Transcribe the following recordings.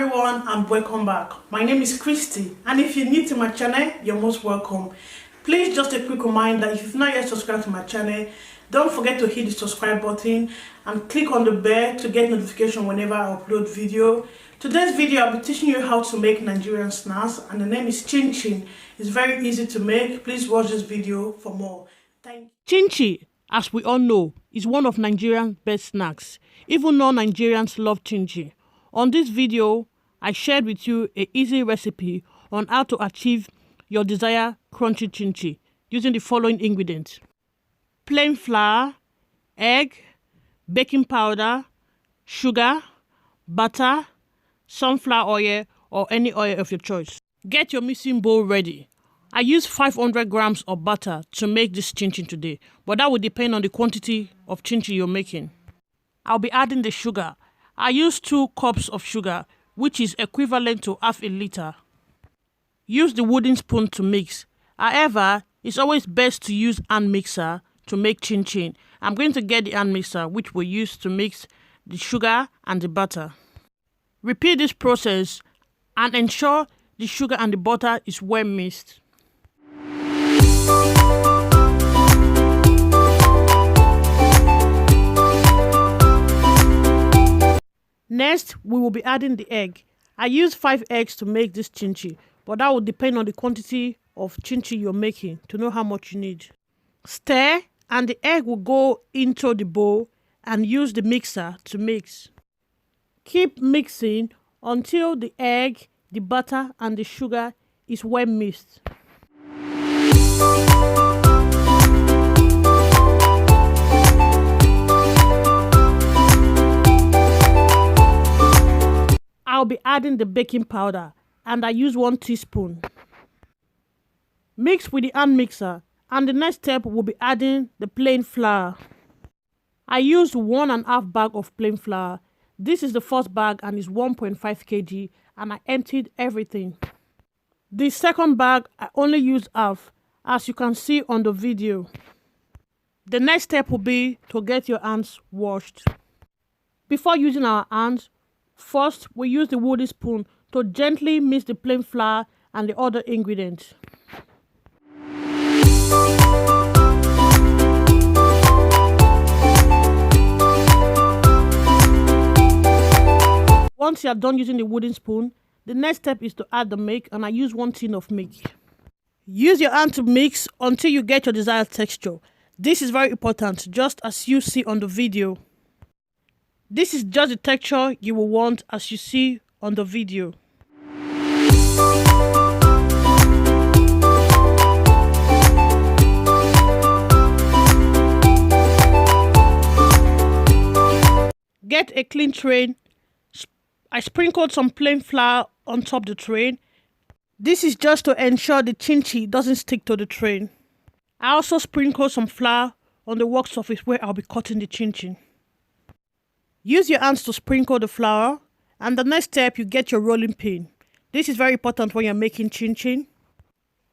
everyone and welcome back. My name is Christy, and if you're new to my channel, you're most welcome. Please, just a quick reminder, if you've not yet subscribed to my channel, don't forget to hit the subscribe button and click on the bell to get notification whenever I upload video. Today's video I'll be teaching you how to make Nigerian snacks, and the name is Chinchin. It's very easy to make. Please watch this video for more. Thank you. Chinchin, as we all know, is one of Nigeria's best snacks. Even non-Nigerians love chinchin. On this video, I shared with you an easy recipe on how to achieve your desired crunchy chinchin using the following ingredients: plain flour, egg, baking powder, sugar, butter, sunflower oil or any oil of your choice. Get your mixing bowl ready. I use 500 grams of butter to make this chinchin today, but that will depend on the quantity of chinchin you're making. I'll be adding the sugar. I use 2 cups of sugar, which is equivalent to half a liter. Use the wooden spoon to mix. However, it's always best to use hand mixer to make chinchin. I'm going to get the hand mixer, which we use to mix the sugar and the butter. Repeat this process and ensure the sugar and the butter is well mixed. Next, we will be adding the egg. I use 5 eggs to make this chinchin, but that will depend on the quantity of chinchin you're making to know how much you need. Stir, and the egg will go into the bowl and use the mixer to mix. Keep mixing until the egg, the butter and the sugar is well mixed. I'll be adding the baking powder, and I use 1 teaspoon. Mix with the hand mixer, and the next step will be adding the plain flour. I used 1.5 bag of plain flour. This is the first bag and is 1.5 kg, and I emptied everything. The second bag I only used half, as you can see on the video. The next step will be to get your hands washed. Before using our hands, first, we use the wooden spoon to gently mix the plain flour and the other ingredients. Once you are done using the wooden spoon, the next step is to add the milk, and I use 1 tin of milk. Use your hand to mix until you get your desired texture. This is very important, just as you see on the video. This is just the texture you will want as you see on the video. Get a clean tray. I sprinkled some plain flour on top of the tray. This is just to ensure the chinchin doesn't stick to the tray. I also sprinkled some flour on the work surface where I'll be cutting the chinchin. Use your hands to sprinkle the flour, and the next step, you get your rolling pin. This is very important when you're making chinchin.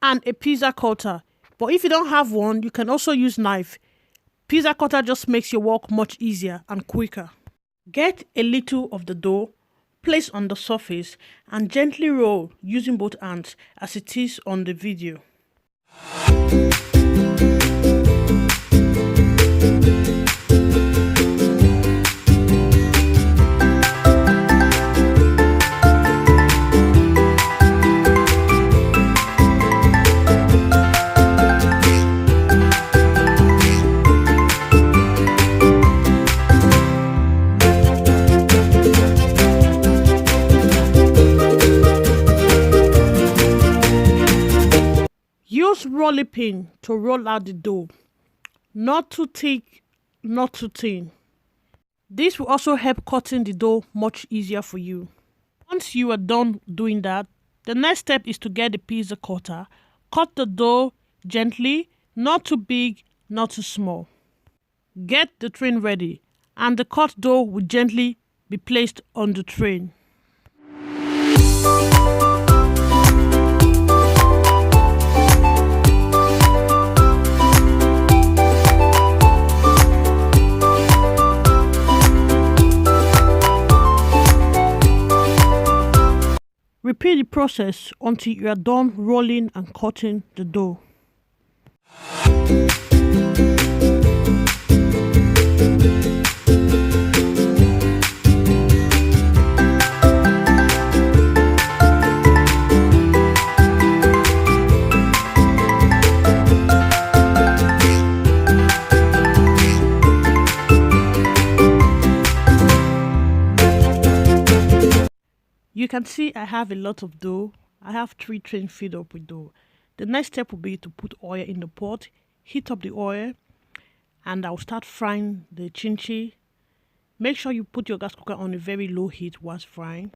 And a pizza cutter, but if you don't have one, you can also use knife. Pizza cutter just makes your work much easier and quicker. Get a little of the dough, place on the surface, and gently roll using both hands as it is on the video. Use rolling pin to roll out the dough. Not too thick, not too thin. This will also help cutting the dough much easier for you. Once you are done doing that, the next step is to get the pizza cutter. Cut the dough gently, not too big, not too small. Get the tray ready, and the cut dough will gently be placed on the tray. Repeat the process until you are done rolling and cutting the dough. You can see I have a lot of dough. I have 3 trays filled up with dough. The next step will be to put oil in the pot, heat up the oil, and I'll start frying the chinchin. Make sure you put your gas cooker on a very low heat whilst frying.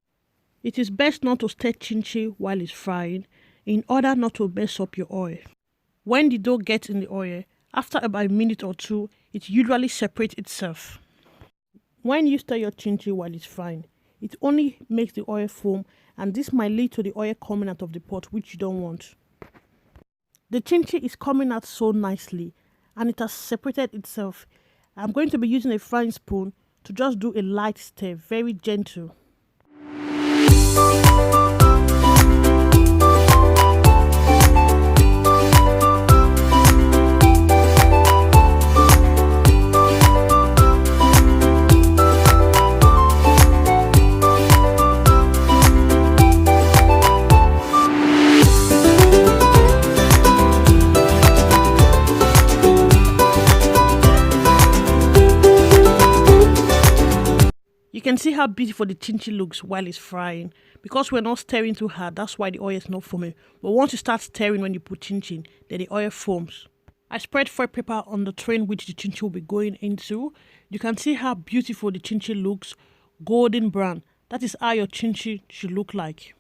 It is best not to stir chinchin while it's frying in order not to mess up your oil. When the dough gets in the oil, after about a minute or 2, it usually separates itself. When you stir your chinchin while it's frying, it only makes the oil foam, and this might lead to the oil coming out of the pot, which you don't want. The chinchin is coming out so nicely and it has separated itself. I'm going to be using a frying spoon to just do a light stir, very gentle. You can see how beautiful the chinchin looks while it's frying. Because we're not stirring too hard, that's why the oil is not foaming. But once you start stirring when you put chinchin, then the oil foams. I spread foil paper on the tray in which the chinchin will be going into. You can see how beautiful the chinchin looks, golden brown. That is how your chinchin should look like.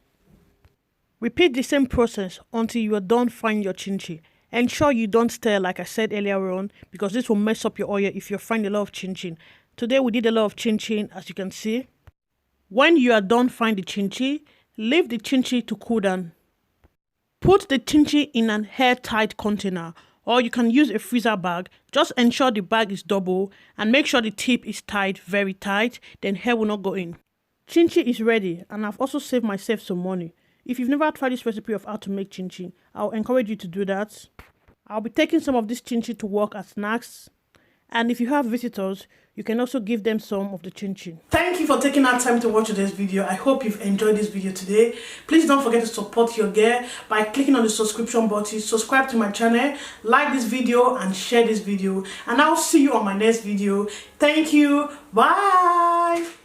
Repeat the same process until you are done frying your chinchin. Ensure you don't stir like I said earlier on, because this will mess up your oil if you're frying a lot of chinchin. Today we did a lot of chinchin, as you can see. When you are done frying the chinchin, leave the chinchin to cool down. Put the chinchin in an airtight container, or you can use a freezer bag. Just ensure the bag is double and make sure the tip is tight, very tight, then hair will not go in. Chinchin is ready, and I've also saved myself some money. If you've never tried this recipe of how to make chinchin, I'll encourage you to do that. I'll be taking some of this chinchin to work as snacks. And if you have visitors, you can also give them some of the chinchin. Thank you for taking our time to watch this video. I hope you've enjoyed this video today. Please don't forget to support your girl by clicking on the subscription button, subscribe to my channel, like this video and share this video. And I'll see you on my next video. Thank you. Bye.